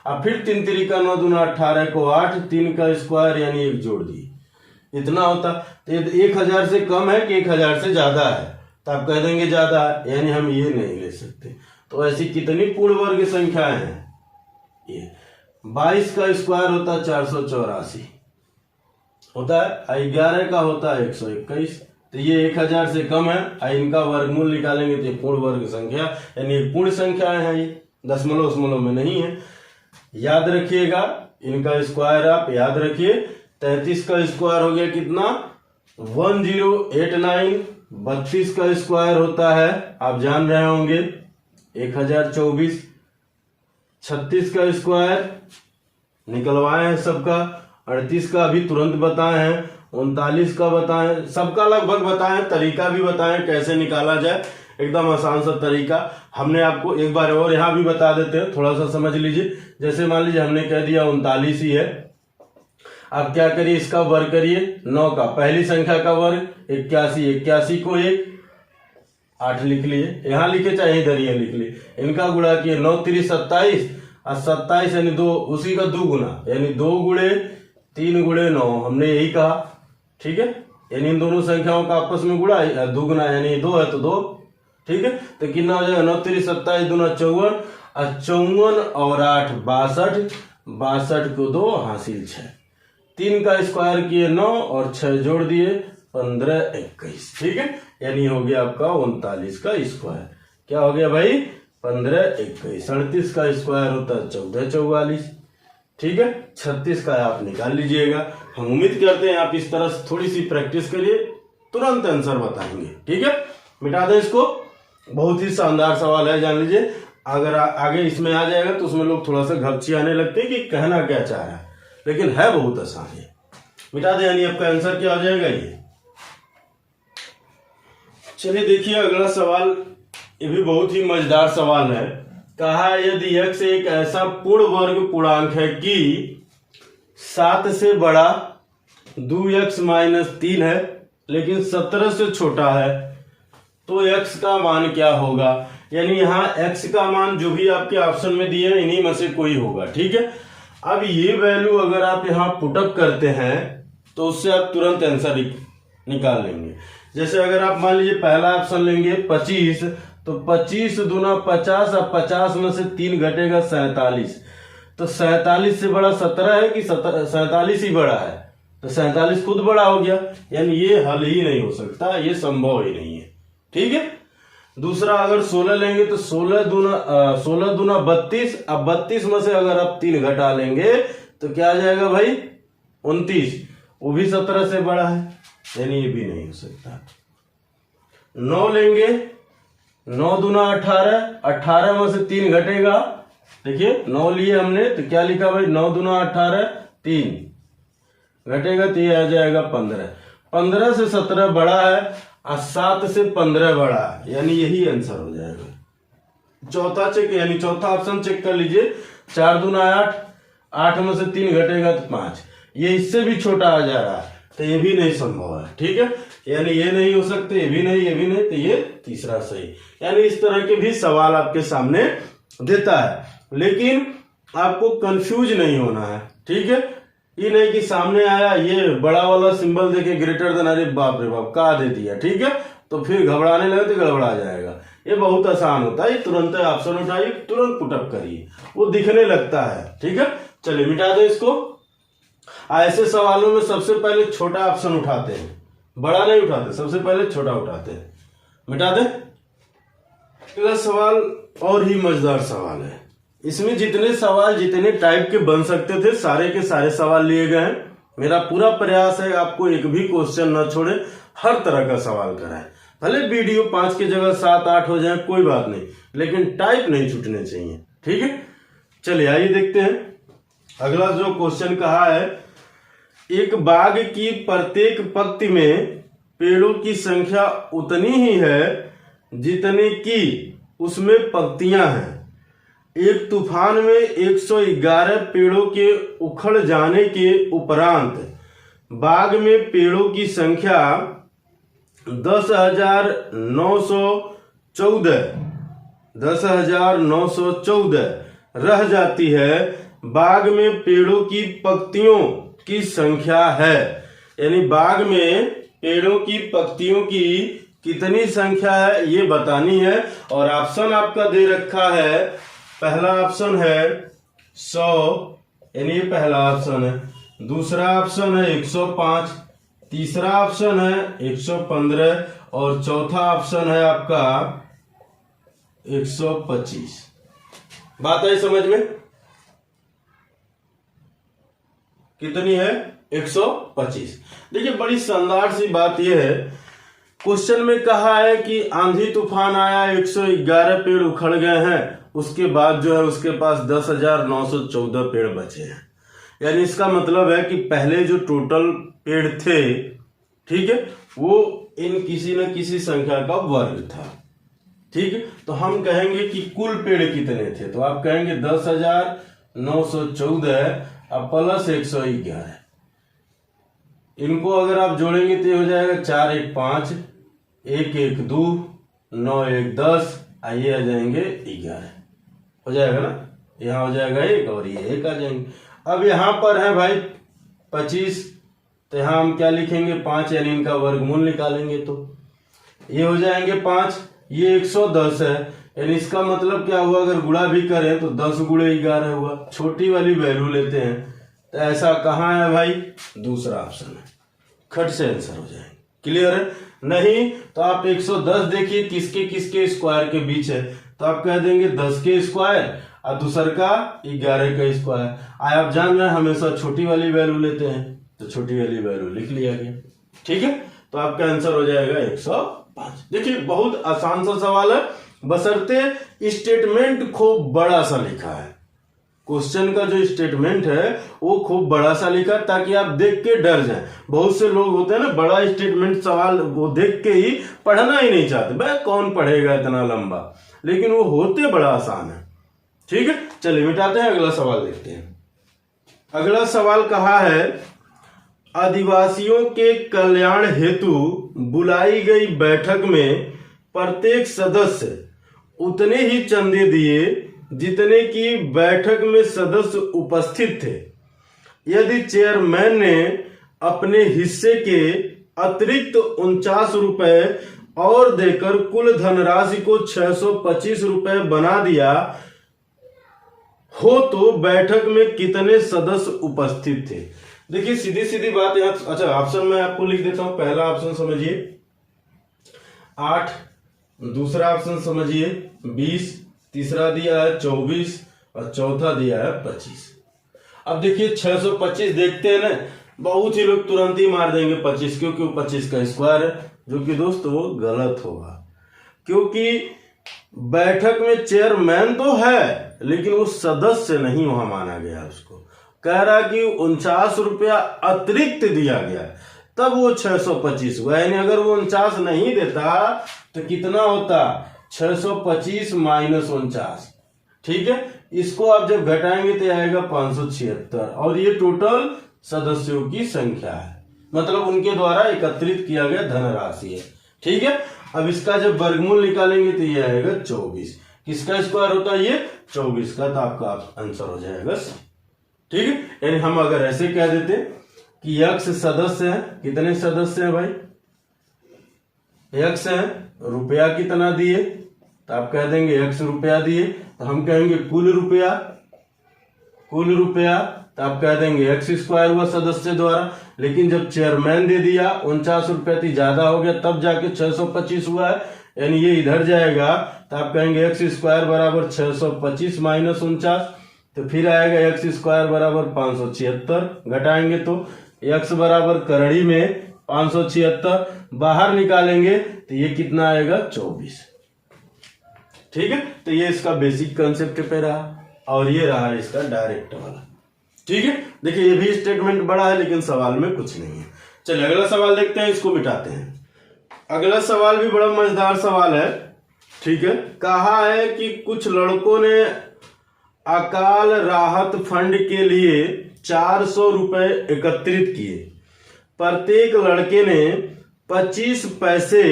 और फिर 3 3 का 9 दूना 18 को 8, 3 का स्क्वायर यानी 1 जोड़ दिए, इतना होता। तो 1000 से कम है कि 1000 से ज्यादा है, तो आप कह देंगे ज्यादा है, यानी हम ये नहीं ले सकते। तो ऐसी कितनी पूर्ण वर्ग संख्याएं हैं, ये 22 का स्क्वायर होता है 484 होता है, 11 का होता है 121, तो ये 1000 से कम है। इनका वर्गमूल निकालेंगे तो ये पूर्ण वर्ग संख्या यानी एक पूर्ण संख्या है, ये दशमलव में नहीं है। याद रखिएगा इनका स्क्वायर, आप याद रखिए 33 का स्क्वायर हो गया कितना 1089, 32 का स्क्वायर होता है आप जान रहे होंगे 1024, 36 का स्क्वायर निकलवाए हैं सबका, 38 का अभी तुरंत बताए हैं, 39 का बताएं, सबका लगभग बताएं, तरीका भी बताएं कैसे निकाला जाए, एकदम आसान सा तरीका हमने आपको एक बार और यहाँ भी बता देते हैं, थोड़ा सा समझ लीजिए। जैसे मान लीजिए हमने कह दिया 39 ही है, आप क्या करिए इसका वर्ग करिए 9 का, पहली संख्या का वर्ग 81, 81 को 1 8 लिख लिए, यहाँ लिखे चाहे इधर ही लिख लिए, इनका गुणा किए 9 3 27, और 27 यानी 2 उसी का 2 गुना, यानी 2 गुणे 3 गुणे 9, हमने यही कहा, ठीक है। यानी इन दोनों संख्याओं का आपस में गुणा 2 गुना यानी 2 है तो 2, ठीक है। तो कितना हो जाएगा 9 3 27 दूना 54, और 54 और 8 62, 62 को 2 हासिल 6, 3 का स्क्वायर किए 9 और 6 जोड़ दिए 15 21, ठीक है। यानी हो गया आपका 39 का स्क्वायर, क्या हो गया भाई 15 21। 37 का स्क्वायर होता है 14 44, ठीक है। 36 का आप निकाल लीजिएगा। हम उम्मीद करते हैं आप इस तरह से थोड़ी सी प्रैक्टिस करिए, तुरंत आंसर बताएंगे, ठीक है। मिटा दें इसको, बहुत ही शानदार सवाल है, जान लीजिए। अगर आगे इसमें आ जाएगा तो उसमें लोग थोड़ा सा घपचियाने लगते हैं कि कहना क्या चाह रहा है, लेकिन है बहुत आसान है। मिटा दें यानी आपका आंसर क्या हो जाएगा ये। चलिए देखिए अगला सवाल, ये भी बहुत ही मजेदार सवाल है। कहा यदि x एक ऐसा पूर्ण वर्ग पूर्णांक है कि 7 से बड़ा 2x माइनस 3 है लेकिन 17 से छोटा है, तो x का मान क्या होगा। यानी यहाँ x का मान जो भी आपके ऑप्शन में दिए हैं इन्हीं में से कोई होगा, ठीक है। अब ये वैल्यू अगर आप यहाँ पुटअप करते हैं तो उससे आप तुरंत आंसर निकाल लेंगे। जैसे अगर आप मान लीजिए पहला ऑप्शन लेंगे 25, तो 25 दूना 50, और 50 में से 3 घटेगा 47, तो 47 से बड़ा 17 है कि 47 ही बड़ा है, तो 47 खुद बड़ा हो गया, यानी ये हल ही नहीं हो सकता, ये संभव ही नहीं है, ठीक है। दूसरा अगर 16 लेंगे तो 16 दूना 32, अब 32 में से अगर आप 3 घटा लेंगे तो क्या आ जाएगा भाई 29, वो भी 17 से बड़ा है, यानी ये भी नहीं हो सकता। 9 लेंगे, 9 दूना 18, 18 में से 3 घटेगा, देखिए 9 लिए हमने तो क्या लिखा भाई 9 दूना 18, 3 घटेगा तो ये आ जाएगा 15, 15 से 17 बड़ा है और 7 से 15 बड़ा है, यानी यही आंसर हो जाएगा। चौथा चेक यानी चौथा ऑप्शन चेक कर लीजिए, 4 दूना 8, 8 में से 3 घटेगा तो 5, ये इससे भी छोटा आ जा रहा है, तो ये भी नहीं संभव है, ठीक है। यानी ये नहीं हो सकते, ये भी नहीं, तो ये तीसरा सही। यानी इस तरह के भी सवाल आपके सामने देता है, लेकिन आपको कंफ्यूज नहीं होना है, ठीक है। ये नहीं कि सामने आया ये बड़ा वाला सिंबल देके ग्रेटर देन, अरे बाप रे बाप का दे दिया, ठीक है, तो फिर घबराने लगे तो गड़बड़ा जाएगा। ये बहुत आसान होता है, तुरंत ऑप्शन उठाइए, तुरंत पुटअप करिए, वो दिखने लगता है, ठीक है। चलिए मिटा दो इसको। ऐसे सवालों में सबसे पहले छोटा ऑप्शन उठाते हैं, बड़ा नहीं उठाते, सबसे पहले छोटा उठाते हैं। मिटा दे। अगला सवाल और ही मजेदार सवाल है, इसमें जितने सवाल जितने टाइप के बन सकते थे सारे के सारे सवाल लिए गए हैं। मेरा पूरा प्रयास है आपको एक भी क्वेश्चन न छोड़े, हर तरह का सवाल कराएं। भले वीडियो 5 की जगह 7-8 हो जाए कोई बात नहीं, लेकिन टाइप नहीं छूटने चाहिए। ठीक है, चलिए आइए देखते हैं अगला जो क्वेश्चन कहा है। एक बाग की प्रत्येक पंक्ति में पेड़ों की संख्या उतनी ही है जितने की उसमें पंक्तियां हैं। एक तूफान में 111 पेड़ों के उखड़ जाने के उपरांत बाग में पेड़ों की संख्या 10,914 रह जाती है। बाग में पेड़ों की पंक्तियों की संख्या है, यानी बाग में पेड़ों की पंक्तियों की कितनी संख्या है ये बतानी है। और ऑप्शन आपका दे रखा है, पहला ऑप्शन है 100, यानी ये पहला ऑप्शन है। दूसरा ऑप्शन है 105, तीसरा ऑप्शन है 115 और चौथा ऑप्शन है आपका 125। बात आई समझ में? कितनी है? 125। देखिए बड़ी शानदार सी बात यह है, क्वेश्चन में कहा है कि आंधी तूफान आया, 111 पेड़ उखड़ गए हैं, उसके बाद जो है उसके पास 10,914 पेड़ बचे हैं। यानी इसका मतलब है कि पहले जो टोटल पेड़ थे, ठीक है, वो इन किसी न किसी संख्या का वर्ग था। ठीक है, तो हम कहेंगे कि कुल पेड़ कितने थे, तो आप कहेंगे 10,914 अब प्लस 111। इनको अगर आप जोड़ेंगे तो ये हो जाएगा 4 1 5, 1 1 2, 9 1 10, आइए आ जाएंगे 11, हो जाएगा ना, यहाँ हो जाएगा 1 और ये 1 आ जाएंगे। अब यहाँ पर है भाई 25, तो यहाँ हम क्या लिखेंगे 5, यानी इनका वर्गमूल निकालेंगे तो ये हो जाएंगे 5, ये 110 है, यानी इसका मतलब क्या हुआ, अगर गुणा भी करें तो 10 गुणे 11 हुआ। छोटी वाली वैल्यू लेते हैं, तो ऐसा कहाँ है भाई, दूसरा ऑप्शन है, खट से आंसर हो जाएंगे। क्लियर है? नहीं तो आप 110 देखिए किसके किसके स्क्वायर के बीच है, तो आप कह देंगे 10 के स्क्वायर और दूसर का 11 का स्क्वायर। आप जान रहे हैं हमेशा छोटी वाली वैल्यू लेते हैं, तो छोटी वाली वैल्यू लिख लिया गया। ठीक है, तो आपका आंसर हो जाएगा 105। देखिए बहुत आसान सा सवाल है, बशर्ते स्टेटमेंट खूब बड़ा सा लिखा है। क्वेश्चन का जो स्टेटमेंट है वो खूब बड़ा सा लिखा, ताकि आप देख के डर जाएं। बहुत से लोग होते हैं ना, बड़ा स्टेटमेंट सवाल वो देख के ही पढ़ना ही नहीं चाहते, भाई कौन पढ़ेगा इतना लंबा, लेकिन वो होते बड़ा आसान है। ठीक है, चलिए मिटाते हैं, अगला सवाल देखते हैं। अगला सवाल कहा है, आदिवासियों के कल्याण हेतु बुलाई गई बैठक में प्रत्येक सदस्य उतने ही चंदे दिए जितने की बैठक में सदस्य उपस्थित थे। यदि चेयरमैन ने अपने हिस्से के अतिरिक्त 49 रुपए और देकर कुल धनराशि को 625 रुपए बना दिया हो तो बैठक में कितने सदस्य उपस्थित थे। देखिए सीधी सीधी बात यहाँ, अच्छा ऑप्शन मैं आपको लिख देता हूं। पहला ऑप्शन समझिए 8, दूसरा ऑप्शन समझिए 20, तीसरा दिया है 24 और चौथा दिया है 25। अब देखिए 625 देखते हैं ना, बहुत ही लोग तुरंत ही मार देंगे 25, क्योंकि वो 25 का स्क्वायर है, जो कि दोस्त वो गलत होगा। क्योंकि बैठक में चेयरमैन तो है लेकिन वो सदस्य नहीं वहां माना गया, उसको कह रहा कि 49 रुपया अतिरिक्त दिया गया, तब वो 625 हुआ। यानी अगर वो 49 नहीं देता तो कितना होता, 625 माइनस 49। ठीक है, इसको आप जब घटाएंगे तो आएगा 576, और ये टोटल सदस्यों की संख्या है, मतलब उनके द्वारा एकत्रित किया गया धनराशि है। ठीक है, अब इसका जब वर्गमूल निकालेंगे तो ये आएगा 24। किसका स्क्वायर होता है, ये 24 का, तो आपका आंसर हो जाएगा। ठीक है, यानी हम अगर ऐसे कह देते कि यक्ष सदस्य है, कितने सदस्य हैं भाई, यक्ष है, रुपया कितना दिए, तो आप कह देंगे यक्ष रुपया दिए, तो हम कहेंगे कुल रुपया, तो आप कह देंगे एक्स स्क्वायर हुआ सदस्य द्वारा। लेकिन जब चेयरमैन दे दिया 49 रुपया ज्यादा हो गया, तब जाके 625 हुआ है, यानी ये इधर जाएगा, तो आप कहेंगे एक्स स्क्वायर बराबर 625 माइनस 49, तो फिर आएगा एक्स स्क्वायर बराबर 576, घटाएंगे तो एक्स बराबर करड़ी में 576 बाहर निकालेंगे तो ये कितना आएगा 24। ठीक है, तो ये इसका बेसिक कंसेप्ट पे रहा और ये रहा इसका डायरेक्ट वाला। ठीक है, देखिए ये भी स्टेटमेंट बड़ा है लेकिन सवाल में कुछ नहीं है। चलिए अगला सवाल देखते हैं, इसको मिटाते हैं। अगला सवाल भी बड़ा मजेदार सवाल है। ठीक है, कहा है कि कुछ लड़कों ने अकाल राहत फंड के लिए 400 रुपए एकत्रित किए। प्रत्येक लड़के ने 25 पैसे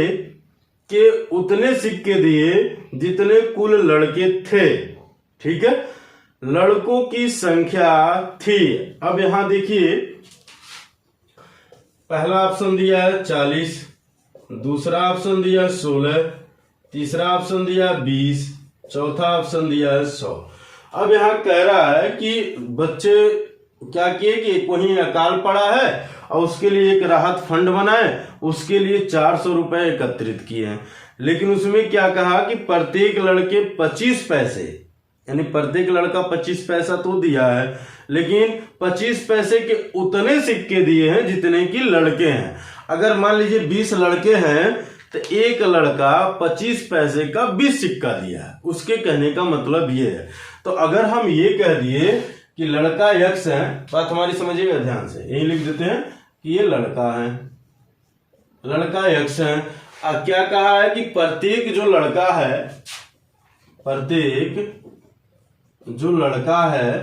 के उतने सिक्के दिए जितने कुल लड़के थे। ठीक है, लड़कों की संख्या थी। अब यहां देखिए, पहला ऑप्शन दिया है 40, दूसरा ऑप्शन दिया है 16, तीसरा ऑप्शन दिया है 20, चौथा ऑप्शन दिया है 100। अब यहां कह रहा है कि बच्चे क्या किए कि कहीं अकाल पड़ा है और उसके लिए एक राहत फंड बनाए, उसके लिए 400 रुपए एकत्रित किए हैं। लेकिन उसमें क्या कहा कि प्रत्येक लड़के 25 पैसे, यानी प्रत्येक लड़का 25 पैसा तो दिया है, लेकिन 25 पैसे के उतने सिक्के दिए हैं जितने की लड़के हैं। अगर मान लीजिए 20 लड़के हैं तो एक लड़का 25 पैसे का 20 सिक्का दिया है, उसके कहने का मतलब ये है। तो अगर हम ये कह दिए कि लड़का यक्स है, बात हमारी समझिएगा ध्यान से, यही लिख देते हैं कि ये लड़का है, लड़का यक्स है। क्या कहा है कि प्रत्येक जो लड़का है, प्रत्येक जो लड़का है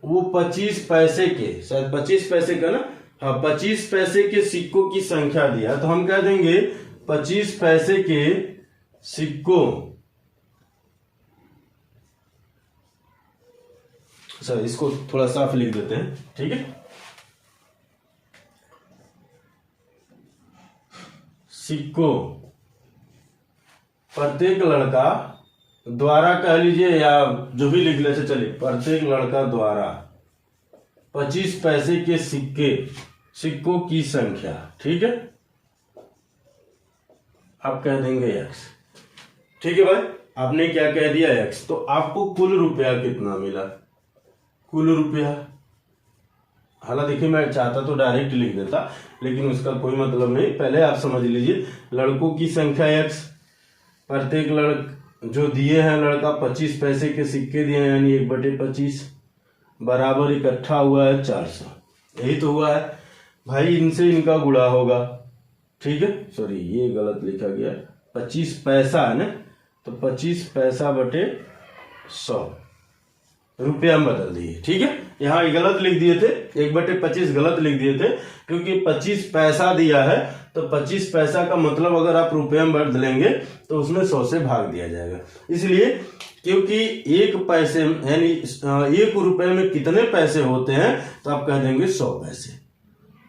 वो 25 पैसे के, शायद 25 पैसे का ना, हाँ 25 पैसे के सिक्कों की संख्या दिया। तो हम कह देंगे 25 पैसे के सिक्कों, सर इसको थोड़ा साफ लिख देते हैं। ठीक है, सिक्कों प्रत्येक लड़का द्वारा कह लीजिए या जो भी लिख लेते चलिए, प्रत्येक लड़का द्वारा 25 पैसे के सिक्कों की संख्या। ठीक है, आप कह देंगे एक्स। ठीक है भाई, आपने क्या कह दिया एक्स। तो आपको कुल रुपया कितना मिला, कुल रुपया, हालांकि देखिए मैं चाहता तो डायरेक्ट लिख देता लेकिन उसका कोई मतलब नहीं, पहले आप समझ लीजिए। लड़कों की संख्या एक्स, प्रत्येक जो दिए हैं लड़का 25 पैसे के सिक्के दिए हैं, यानी 1/25 बराबर इकट्ठा हुआ है 400। यही तो हुआ है भाई, इनसे इनका गुणा होगा। ठीक है, सॉरी ये गलत लिखा गया, 25 पैसा है ना, तो 25 पैसा बटे 100 रुपया में बदल दिए। ठीक है, यहाँ गलत लिख दिए थे, 1/25 गलत लिख दिए थे क्योंकि 25 पैसा दिया है, तो 25 पैसा का मतलब अगर आप रुपये में बदलेंगे तो उसमें 100 से भाग दिया जाएगा। इसलिए क्योंकि एक पैसे यानी 1 रुपए में कितने पैसे होते हैं, तो आप कह देंगे 100 पैसे।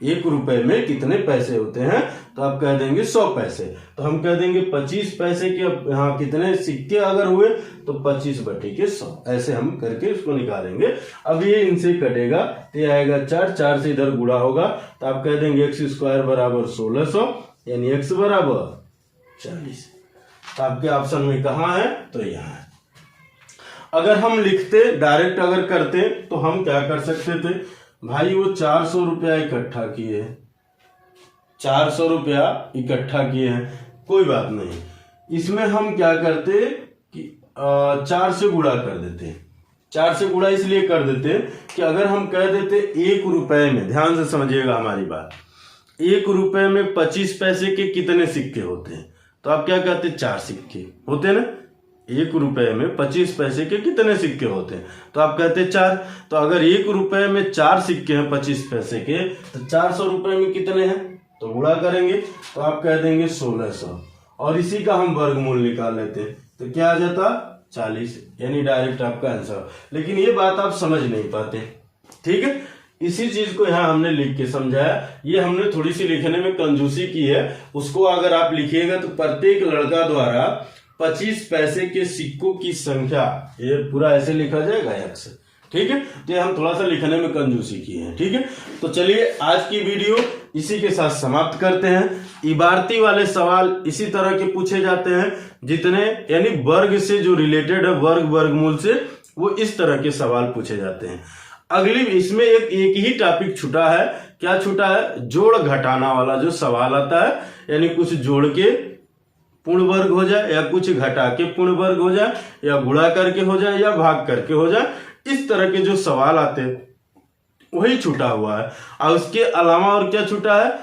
1 रुपए में कितने पैसे होते हैं, तो आप कह देंगे 100 पैसे। तो हम कह देंगे 25 पैसे के यहाँ कितने सिक्के अगर हुए तो 25/100, ऐसे हम करके उसको निकालेंगे। अब ये इनसे कटेगा तो ये आएगा 4 से इधर गुणा होगा, तो आप कह देंगे x² बराबर 1600, यानी x बराबर 40। तो आपके ऑप्शन में कहाँ है, तो यहाँ है। अगर हम लिखते डायरेक्ट अगर करते तो हम क्या कर सकते थे भाई, वो 400 रुपया इकट्ठा किए, 400 रुपया इकट्ठा किए हैं, कोई बात नहीं, इसमें हम क्या करते कि 4 से गुणा कर देते। 4 से गुणा इसलिए कर देते कि अगर हम कह देते 1 रुपए में, ध्यान से समझिएगा हमारी बात, 1 रुपए में 25 पैसे के कितने सिक्के होते हैं, तो आप क्या कहते, 4 सिक्के होते हैं ना। 1 रुपए में 25 पैसे के कितने सिक्के होते हैं, तो आप कहते 4। तो अगर 1 रुपए में 4 सिक्के हैं 25 पैसे के, तो 400 रुपए में कितने हैं, तो गुणा करेंगे, तो आप कह देंगे 1600, और इसी का हम वर्गमूल निकाल लेते हैं, तो क्या आ जाता 40, यानी डायरेक्ट आपका आंसर। लेकिन ये बात आप समझ नहीं पाते। ठीक है, इसी चीज को यहाँ हमने लिख के समझाया। ये हमने थोड़ी सी लिखने में कंजूसी की है, उसको अगर आप लिखिएगा तो प्रत्येक लड़का द्वारा 25 पैसे के सिक्कों की संख्या, ये पूरा ऐसे लिखा जाएगा x। ठीक है, तो ये हम थोड़ा सा लिखने में कंजूसी की है। ठीक है, तो चलिए आज की वीडियो इसी के साथ समाप्त करते हैं। इबारती वाले सवाल इसी तरह के पूछे जाते हैं, जितने यानी वर्ग से जो रिलेटेड है, वर्ग वर्गमूल से, वो इस तरह के सवाल पूछे जाते हैं। अगली इसमें एक ही टॉपिक छूटा है क्या छूटा है? जोड़ घटाना वाला जो सवाल आता है, यानी कुछ जोड़ के पूर्ण वर्ग हो जाए या कुछ घटा के पूर्ण वर्ग हो जाए या गुणा करके हो जाए या भाग करके हो जाए, इस तरह के जो सवाल आते हैं वही छूटा हुआ है। और उसके अलावा और क्या छूटा है?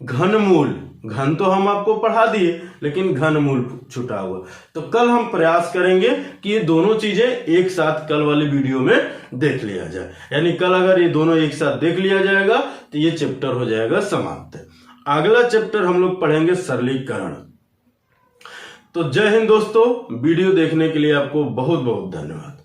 घनमूल। घन तो हम आपको पढ़ा दिए, लेकिन घनमूल छूटा हुआ। तो कल हम प्रयास करेंगे कि ये दोनों चीजें एक साथ कल वाली वीडियो में देख लिया जाए। यानी कल अगर ये दोनों एक साथ देख लिया जाएगा तो ये चैप्टर हो जाएगा समाप्त। अगला चैप्टर हम लोग पढ़ेंगे सरलीकरण। तो जय हिंद दोस्तों, वीडियो देखने के लिए आपको बहुत बहुत धन्यवाद।